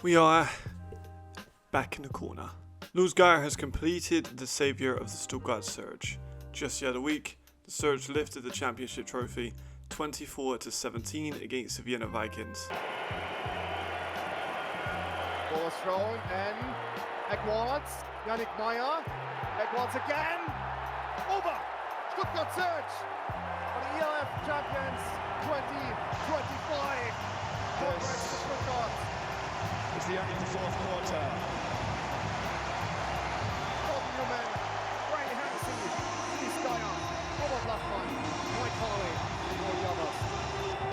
We are back in the corner. Geyer has completed the savior of the Stuttgart Surge. Just the other week, the Surge lifted the championship trophy 24-17 against the Vienna Vikings. Ball is thrown and Edwards, Yannick Meyer, Edwards again, over, Stuttgart Surge, for the ELF champions 2025. Congrats to Stuttgart. It's the end of the fourth quarter. Gordon Newman, Ray Hansen, Steve Geyer, Robert Lachman, Mike Harley, and all the others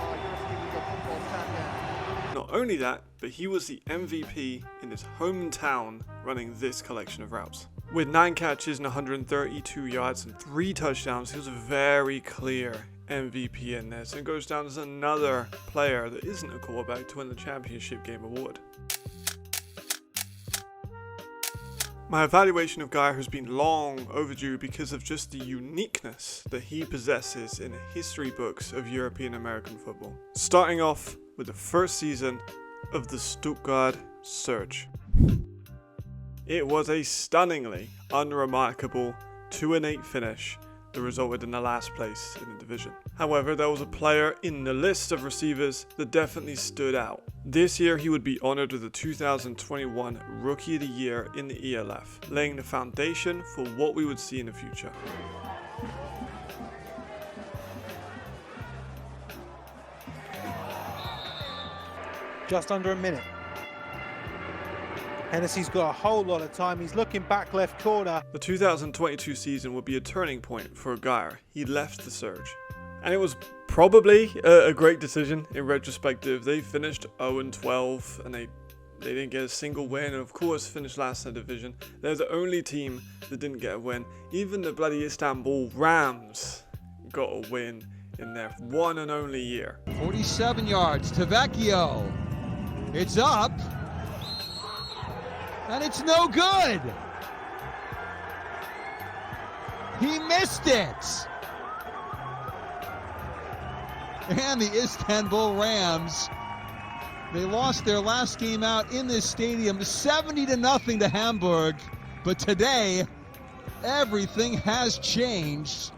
are European League of Football champions. Not only that, but he was the MVP in his hometown running this collection of routes. With 9 catches and 132 yards and 3 touchdowns, he was a very clear MVP in this and goes down as another player that isn't a quarterback to win the championship game award. My evaluation of Geyer has been long overdue because of just the uniqueness that he possesses in the history books of European American football. Starting off with the first season of the Stuttgart Surge. It was a stunningly unremarkable 2-8 finish that resulted in the last place in the division. However, there was a player in the list of receivers that definitely stood out. This year he would be honoured with the 2021 Rookie of the Year in the ELF, laying the foundation for what we would see in the future. Just under a minute. Hennessy's got a whole lot of time. He's looking back left corner. The 2022 season would be a turning point for Geyer. He left the Surge. And it was probably a great decision in retrospective. They finished 0-12 and they didn't get a single win, and of course finished last in the division. They're the only team that didn't get a win. Even the bloody Istanbul Rams got a win in their one and only year. 47 yards to Vecchio. It's up. And it's no good. He missed it. And the Istanbul Rams, they lost their last game out in this stadium 70-0 to Hamburg. But today, everything has changed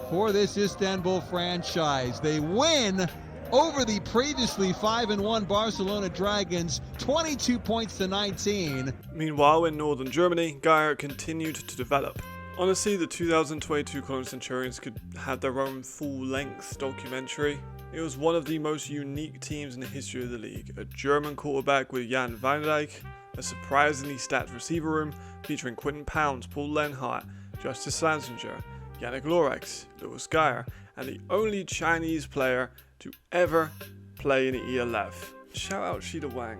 for this Istanbul franchise. They win over the previously 5-1 Barcelona Dragons, 22 points to 19. Meanwhile, in northern Germany, Geyer continued to develop. Honestly, the 2022 Cologne Centurions could have their own full-length documentary. It was one of the most unique teams in the history of the league. A German quarterback with Jan Weinreich, a surprisingly stacked receiver room featuring Quinton Pounds, Paul Lenhart, Justice Lanzinger, Yannick Lorex, Louis Geyer, and the only Chinese player to ever play in the ELF. Shout out Shida Wang.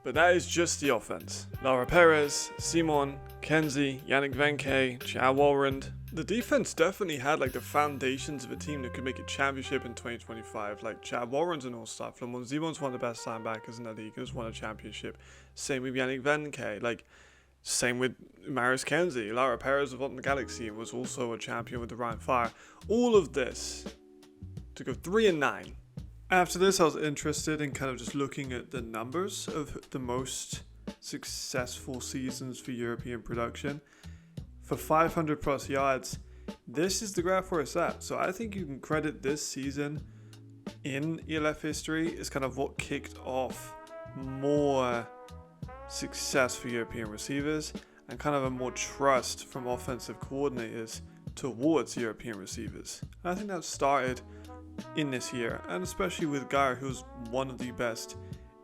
But that is just the offense. Lara Perez, Simon, Kenzie, Yannick Venke, Chad Walrand. The defense definitely had like the foundations of a team that could make a championship in 2025. Like Chad Walrand's an all-star. Flamon Simon's one of the best linebackers in the league. He's won a championship. Same with Yannick Venke. Like, same with Marius Kenzie. Lara Perez of the Galaxy was also a champion with the Ryan Fire. All of this to go 3-9. After this, I was interested in kind of just looking at the numbers of the most successful seasons for European production. For 500 plus yards, this is the graph where it's at. So I think you can credit this season in ELF history as kind of what kicked off more success for European receivers and kind of a more trust from offensive coordinators towards European receivers. And I think that started in this year, and especially with Geyer, who's one of the best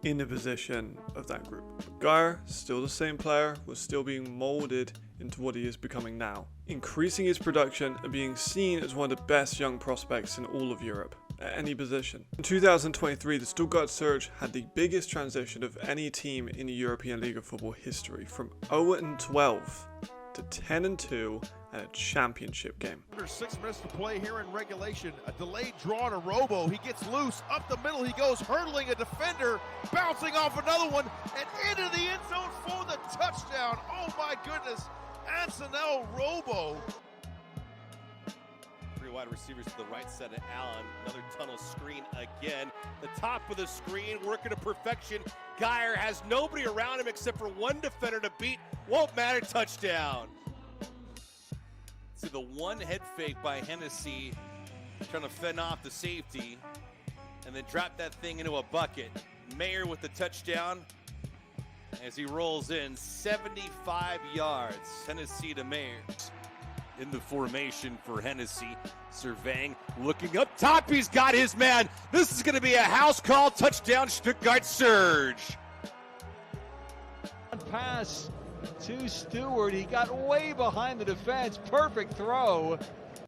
in the position of that group. But Geyer, still the same player, was still being molded into what he is becoming now, increasing his production and being seen as one of the best young prospects in all of Europe at any position. In 2023, the Stuttgart Surge had the biggest transition of any team in the European League of Football history, from 0-12 to 10-2 and a championship game. Under 6 minutes to play here in regulation. A delayed draw on a robo. He gets loose. Up the middle he goes, hurdling a defender, bouncing off another one, and into the end zone for the touchdown. Oh my goodness. Anselmo Robo. three wide receivers to the right side of Allen. Another tunnel screen again. The top of the screen working to perfection. Geyer has nobody around him except for one defender to beat. Won't matter, touchdown. See the one head fake by Hennessy, trying to fend off the safety, and then drop that thing into a bucket. Mayer with the touchdown as he rolls in 75 yards. Hennessy to Mayer. In the formation for Hennessy, surveying, looking up top, he's got his man. This is going to be a house call, touchdown Stuttgart Surge. Pass to Stewart, he got way behind the defense, perfect throw.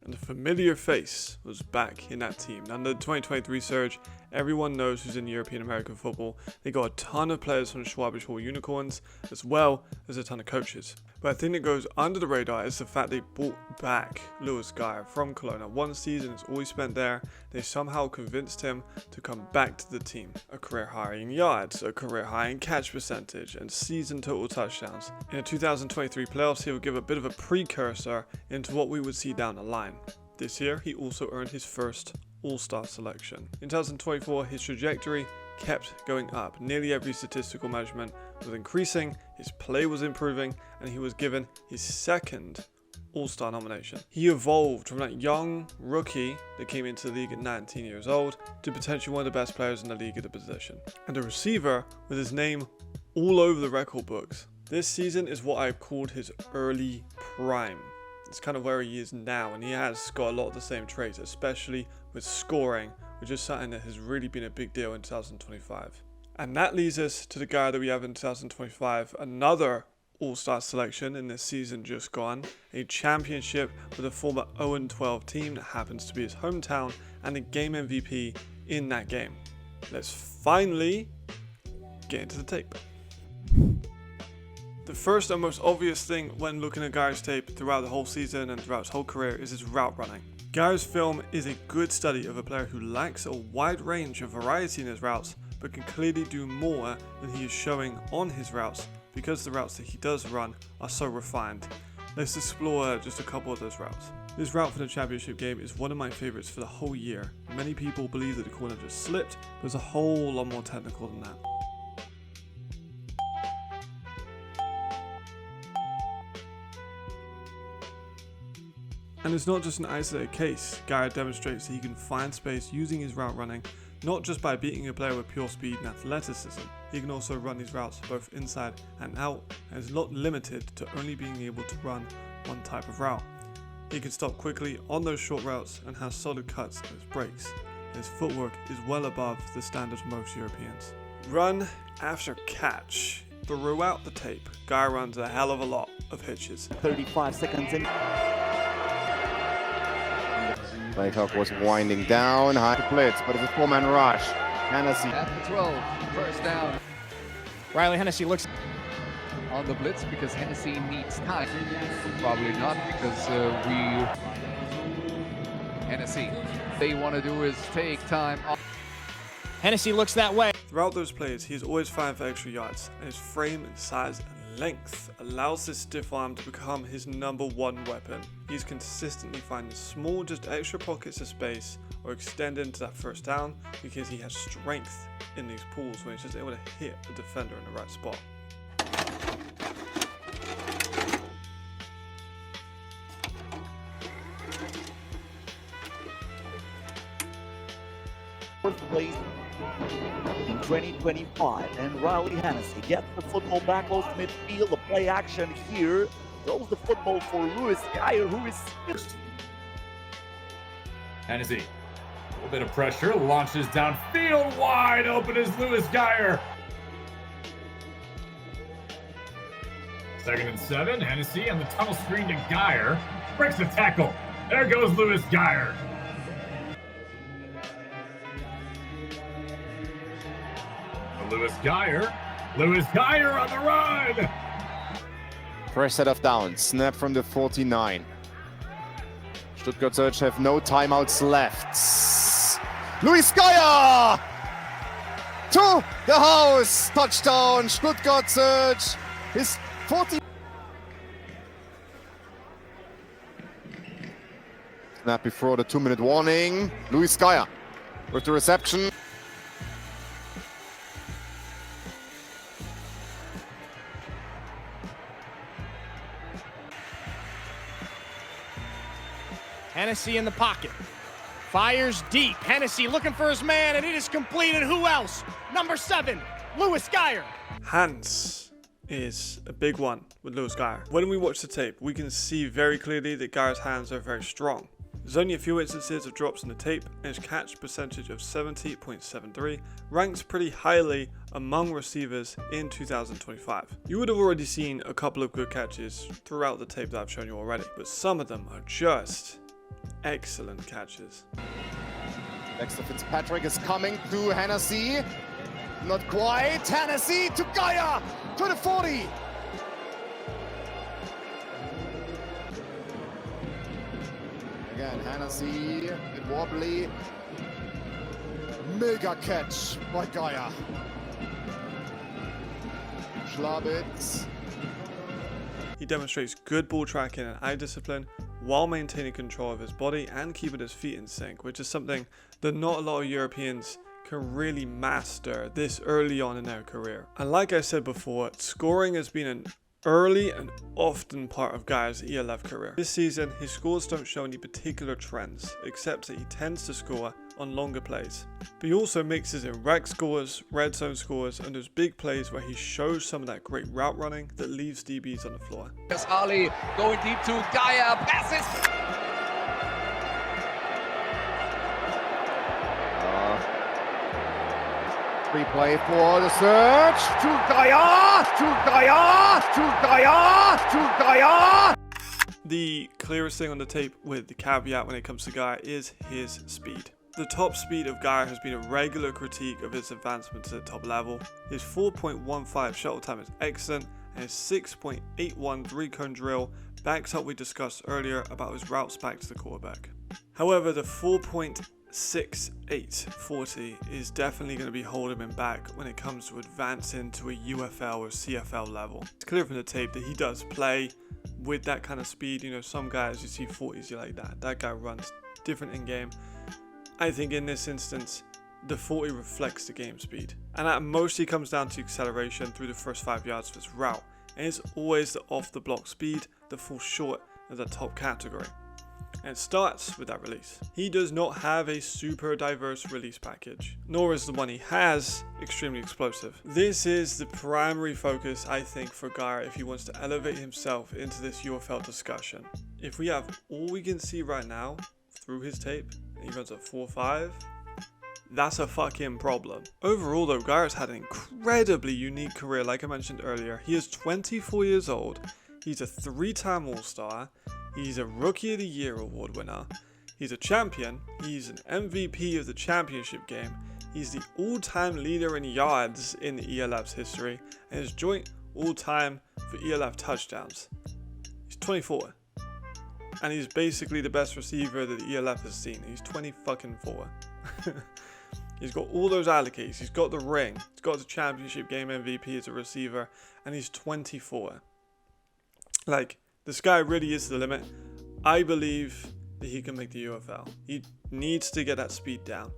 And a familiar face was back in that team. Under the 2023 Surge, everyone knows who's in European American football. They got a ton of players from Schwabisch Hall Unicorns, as well as a ton of coaches. But I think that goes under the radar is the fact they brought back Louis Geyer from Cologne. One season is all he spent there. They somehow convinced him to come back to the team. A career high in yards, a career high in catch percentage, and season total touchdowns. In the 2023 playoffs, he would give a bit of a precursor into what we would see down the line. This year, he also earned his first All-Star selection. In 2024, his trajectory kept going up. Nearly every statistical measurement was increasing, his play was improving, and he was given his second All-Star nomination. He evolved from that young rookie that came into the league at 19 years old to potentially one of the best players in the league at the position. And a receiver with his name all over the record books. This season is what I've called his early prime. It's kind of where he is now, and he has got a lot of the same traits, especially with scoring, which is something that has really been a big deal in 2025. And that leads us to the guy that we have in 2025, another All-Star selection in this season just gone, a championship with a former 0-12 team that happens to be his hometown, and a game MVP in that game. Let's finally get into the tape. The first and most obvious thing when looking at Geyer's tape throughout the whole season and throughout his whole career is his route running. Geyer's film is a good study of a player who lacks a wide range of variety in his routes, but can clearly do more than he is showing on his routes because the routes that he does run are so refined. Let's explore just a couple of those routes. This route for the championship game is one of my favorites for the whole year. Many people believe that the corner just slipped, but it's a whole lot more technical than that. And it's not just an isolated case. Geyer demonstrates that he can find space using his route running, not just by beating a player with pure speed and athleticism. He can also run these routes both inside and out, and is not limited to only being able to run one type of route. He can stop quickly on those short routes and has solid cuts as breaks. His footwork is well above the standard of most Europeans. Run after catch. Throughout the tape, Geyer runs a hell of a lot of hitches. 35 seconds in. Laycock was winding down, high to blitz, but it's a four-man rush. Hennessy at the 12, first down. Riley Hennessy looks on the blitz because Hennessy needs time. Probably not because Hennessy. They want to do is take time off. Hennessy looks that way. Throughout those plays, he is always fighting for extra yards, and his frame and size and length allows this stiff arm to become his number one weapon. He's consistently finding small, just extra pockets of space or extend into that first down because he has strength in these pools when he's just able to hit the defender in the right spot. Fourth place in 2025, and Riley Hennessy gets the football back close to midfield. The play action here throws the football for Louis Geyer, who is Hennessy, a little bit of pressure, launches downfield, wide open is Louis Geyer. 2nd and 7, Hennessy on the tunnel screen to Geyer, breaks the tackle. There goes Louis Geyer. Louis Geyer on the run! Fresh set of downs, snap from the 49. Stuttgart Surge have no timeouts left. Louis Geyer! To the house! Touchdown, Stuttgart Surge! His 40. Snap before the 2-minute warning. Luis Geyer with the reception. Hennessy in the pocket. Fires deep. Hennessy looking for his man, and it is completed. Who else? Number 7, Louis Geyer. Hands is a big one with Louis Geyer. When we watch the tape, we can see very clearly that Geyer's hands are very strong. There's only a few instances of drops in the tape, and his catch percentage of 70.73 ranks pretty highly among receivers in 2025. You would have already seen a couple of good catches throughout the tape that I've shown you already, but some of them are just excellent catches. Dexter Fitzpatrick is coming to Hennessy. Not quite. Hennessy to Geyer to the 40. Again, Hennessy, a bit wobbly. Mega catch by Geyer. Schlabitz. He demonstrates good ball tracking and eye discipline while maintaining control of his body and keeping his feet in sync, which is something that not a lot of Europeans can really master this early on in their career. And like I said before, scoring has been an early and often part of Geyer's ELF career. This season, his scores don't show any particular trends, except that he tends to score on longer plays. But he also mixes in rec scores, red zone scores, and those big plays where he shows some of that great route running that leaves DBs on the floor. There's Ali going deep to Geyer, passes. Replay for the search to Geyer, to Geyer, to Geyer, to Geyer. The clearest thing on the tape with the caveat when it comes to Geyer is his speed. The top speed of Geyer has been a regular critique of his advancement to the top level. His 4.15 shuttle time is excellent, and his 6.81 three-cone drill backs up what we discussed earlier about his routes back to the quarterback. However, the 4.68 40 is definitely going to be holding him back when it comes to advancing to a UFL or CFL level. It's clear from the tape that he does play with that kind of speed. You know, some guys you see 40s, you're like that guy runs different in game. I think in this instance, the 40 reflects the game speed. And that mostly comes down to acceleration through the first 5 yards of his route. And it's always the off the block speed that falls short of the top category. And it starts with that release. He does not have a super diverse release package, nor is the one he has extremely explosive. This is the primary focus, I think, for Geyer if he wants to elevate himself into this UFL discussion. If we have all we can see right now through his tape, and he runs at 4.5, that's a fucking problem. Overall though, Geyer's had an incredibly unique career. Like I mentioned earlier, he is 24 years old, he's a 3-time All-Star, he's a Rookie of the Year award winner, he's a champion, he's an MVP of the championship game, he's the all-time leader in yards in the ELF's history, and his joint all-time for ELF touchdowns. He's 24. And he's basically the best receiver that the ELF has seen. He's 24. He's got all those allocates. He's got the ring. He's got the championship game MVP as a receiver. And he's 24. Like, this guy really is the limit. I believe that he can make the UFL. He needs to get that speed down.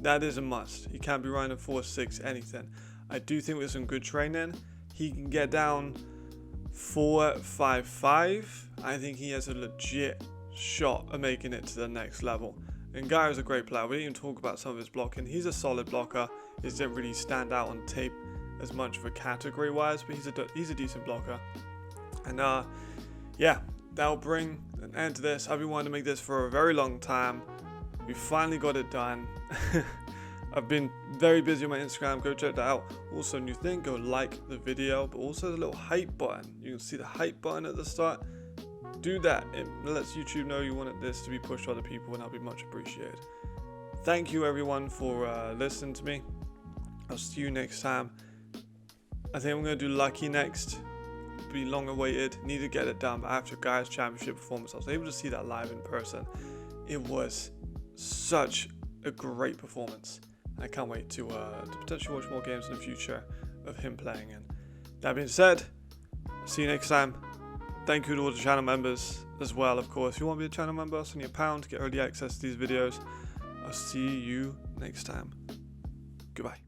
That is a must. He can't be running a 4.6 anything. I do think with some good training, he can get down 4.55. I think he has a legit shot of making it to the next level. And Geyer's a great player. We didn't even talk about some of his blocking. He's a solid blocker. He didn't really stand out on tape as much for category wise, but he's a decent blocker. And yeah, that'll bring an end to this. I've been wanting to make this for a very long time. We finally got it done. I've been very busy on my Instagram. Go check that out. Also, new thing, go like the video, but also the little hype button. You can see the hype button at the start. Do that. It lets YouTube know you wanted this to be pushed to other people, and that'll be much appreciated. Thank you everyone for listening to me. I'll see you next time. I think I'm going to do Lucky next. Be long awaited. Need to get it done, but after Geyer's championship performance, I was able to see that live in person. It was such a great performance. I can't wait to potentially watch more games in the future of him playing in. That being said, see you next time. Thank you to all the channel members, as well, of course. If you want to be a channel member, send you £1 to get early access to these videos. I'll see you next time. Goodbye.